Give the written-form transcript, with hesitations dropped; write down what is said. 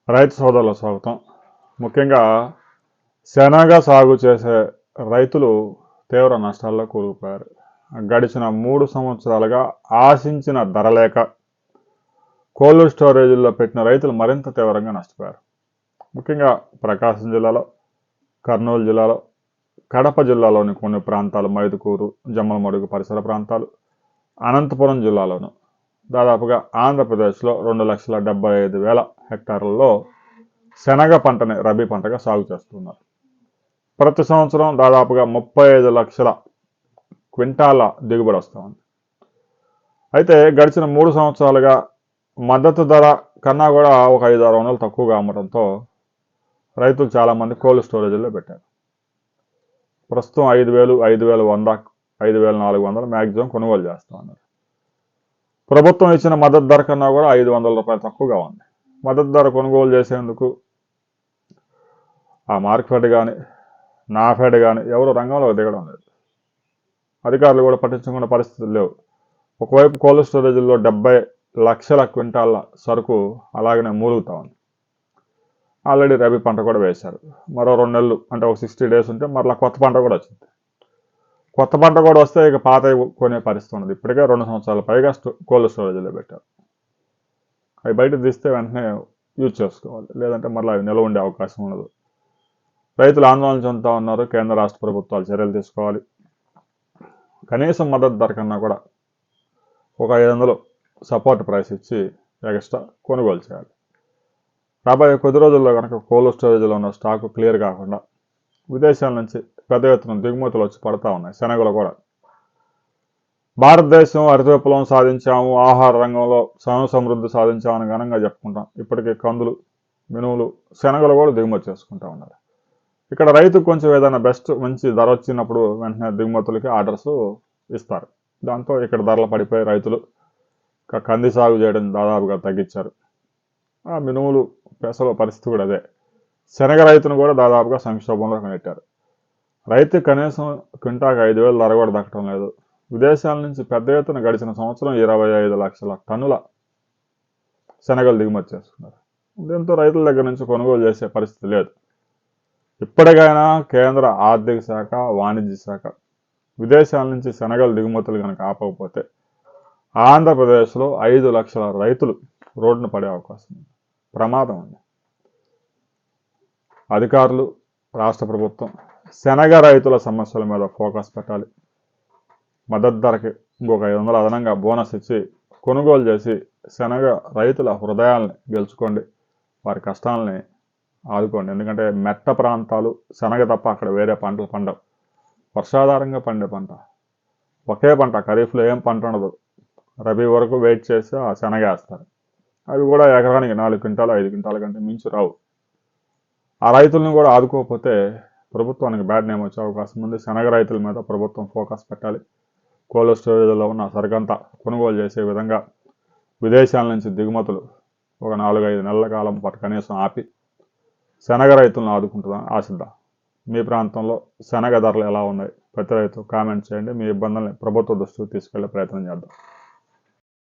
రైతు సోదరుల స్వాగతం. ముఖ్యంగా శనగ సాగు చేసే రైతులు తీవ్ర నష్టాల్లో కూరుకుపోయారు. గడిచిన 3 సంవత్సరాలుగా ఆశించిన ధర లేక కోల్డ్ స్టోరేజీల్లో పెట్టిన రైతులు మరింత తీవ్రంగా నష్టపోయారు. ముఖ్యంగా ప్రకాశం జిల్లాలో, కర్నూలు జిల్లాలో, కడప జిల్లాలోని కొన్ని ప్రాంతాలు, మైదుకూరు, జమ్మలమడుగు పరిసర ప్రాంతాలు, అనంతపురం జిల్లాలోను దాదాపుగా ఆంధ్రప్రదేశ్లో 2,75,000 హెక్టార్లలో శనగ పంటని రబీ పంటగా సాగు చేస్తున్నారు. ప్రతి సంవత్సరం దాదాపుగా 35 లక్షల క్వింటాల దిగుబడి వస్తూ ఉంది. అయితే గడిచిన 3 సంవత్సరాలుగా మద్దతు ధర కన్నా కూడా ఒక 500-600 వందలు తక్కువగా అమ్మడంతో రైతులు చాలామంది కోల్డ్ స్టోరేజీల్లో పెట్టారు. ప్రస్తుతం 5,000, 5,100, 5,400 మ్యాక్సిమం కొనుగోలు చేస్తూ ఉన్నారు. ప్రభుత్వం ఇచ్చిన మద్దతు ధర కన్నా కూడా 500 రూపాయలు తక్కువగా ఉంది. మద్దతు ధర కొనుగోలు చేసేందుకు ఆ మార్కెట్ కానీ, నాఫెడ్ కానీ ఎవరు రంగంలో దిగడం లేదు. అధికారులు కూడా పట్టించుకునే పరిస్థితులు లేవు. ఒకవైపు కోల్డ్ స్టోరేజీల్లో 70 లక్షల క్వింటాల సరుకు అలాగనే మూలుగుతూ ఉంది. ఆల్రెడీ రబీ పంట కూడా వేశారు. మరో 2 నెలలు అంటే ఒక 60 డేస్ ఉంటే మరలా కొత్త పంట కూడా వచ్చింది. కొత్త పంట కూడా వస్తే ఇక పాత కొనే పరిస్థితి ఉన్నది. ఇప్పటికే 2 సంవత్సరాల పైగా కోల్డ్ స్టోరేజీలో పెట్టారు. అవి బయట తీస్తే వెంటనే యూజ్ చేసుకోవాలి, లేదంటే మరలా అవి నిల్వ ఉండే అవకాశం ఉండదు. రైతులు ఆందోళన చెందుతూ ఉన్నారు. కేంద్ర రాష్ట్ర ప్రభుత్వాలు చర్యలు తీసుకోవాలి. కనీసం మద్దతు ధర కన్నా కూడా ఒక 500 సపోర్ట్ ప్రైస్ ఇచ్చి ఎక్స్ట్రా కొనుగోలు చేయాలి. రాబోయే కొద్ది రోజుల్లో కనుక కోల్డ్ స్టోరేజ్లో ఉన్న స్టాకు క్లియర్ కాకుండా విదేశాల నుంచి పెద్ద ఎత్తున దిగుమతులు వచ్చి పడతా ఉన్నాయి. శనగలు కూడా భారతదేశం హరిత విప్లవం సాధించాము, ఆహార రంగంలో స్వయం సమృద్ధి సాధించామని ఘనంగా చెప్పుకుంటాం. ఇప్పటికే కందులు, మినుములు, శనగలు కూడా దిగుమతి చేసుకుంటా ఉన్నారు. ఇక్కడ రైతుకు కొంచెం ఏదైనా మంచి ధర వచ్చినప్పుడు వెంటనే దిగుమతులకి ఆర్డర్స్ ఇస్తారు. దాంతో ఇక్కడ ధరలు పడిపోయి రైతులు కంది సాగు చేయడం దాదాపుగా తగ్గించారు. ఆ మినుములు, పెసల పరిస్థితి కూడా అదే. శనగ రైతును కూడా దాదాపుగా సంక్షోభంలో నెట్టారు. రైతు కనీసం క్వింటాకు 5,000 ధర కూడా దక్కడం లేదు. విదేశాల నుంచి పెద్ద ఎత్తున గడిచిన సంవత్సరం 25 లక్షల టన్నుల శనగలు దిగుమతి చేసుకున్నారు. దీంతో రైతుల దగ్గర నుంచి కొనుగోలు చేసే పరిస్థితి లేదు. ఇప్పటికైనా కేంద్ర ఆర్థిక శాఖ, వాణిజ్య శాఖ విదేశాల నుంచి శనగలు దిగుమతులు కనుక ఆపకపోతే ఆంధ్రప్రదేశ్లో 5 లక్షల రైతులు రోడ్డున పడే అవకాశం ఉంది. ప్రమాదం ఉంది. అధికారులు, రాష్ట్ర ప్రభుత్వం శనగ రైతుల సమస్యల మీద ఫోకస్ పెట్టాలి. మద్దతు ధరకి ఇంకొక 500 అదనంగా బోనస్ ఇచ్చి కొనుగోలు చేసి శనగ రైతుల హృదయాల్ని గెలుచుకోండి. వారి కష్టాలని ఆదుకోండి. ఎందుకంటే మెట్ట ప్రాంతాలు శనగ తప్ప అక్కడ వేరే పంటలు పండవు. వర్షాధారంగా పండే పంట ఒకే పంట. ఖరీఫ్లో ఏం పంట ఉండదు. రబీ వరకు వెయిట్ చేసి ఆ శనగ వేస్తారు. అవి కూడా ఎకరానికి 4 క్వింటాలు, 5 క్వింటాల కంటే మించి రావు. ఆ రైతులను కూడా ఆదుకోకపోతే ప్రభుత్వానికి బ్యాడ్ నేమ్ వచ్చే అవకాశం ఉంది. శనగ రైతుల మీద ప్రభుత్వం ఫోకస్ పెట్టాలి. కోల్డ్ స్టోరేజ్లో ఉన్న సరుకంతా కొనుగోలు చేసే విధంగా విదేశాల నుంచి దిగుమతులు ఒక 4-5 నెలల కాలం పాటు కనీసం ఆపి శనగ రైతులను ఆదుకుంటుందని ఆశిద్దాం. మీ ప్రాంతంలో శనగ ధరలు ఎలా ఉన్నాయి? ప్రతి రైతు కామెంట్ చేయండి. మీ ఇబ్బందుల్ని ప్రభుత్వ దృష్టికి తీసుకెళ్లే ప్రయత్నం చేద్దాం.